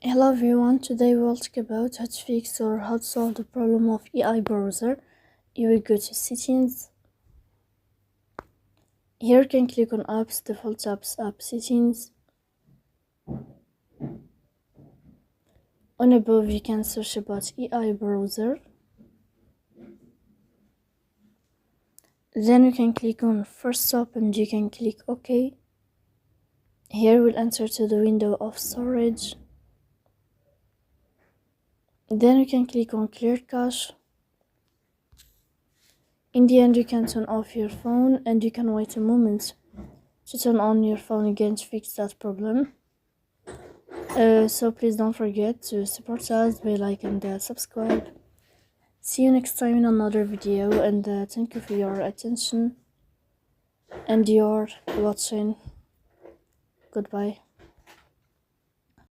Hello everyone, today we'll talk about how to fix or how to solve the problem of AI browser. You will go to settings. Here you can click on apps, default apps, app settings. On above you can search about AI browser. Then you can click on first stop and you can click OK. Here we'll enter to the window of storage. Then you can click on clear cache. In the end you can turn off your phone and you can wait a moment to turn on your phone again to fix that problem. So please don't forget to support us by like and subscribe. See you next time in another video, and thank you for your attention and your watching. Goodbye.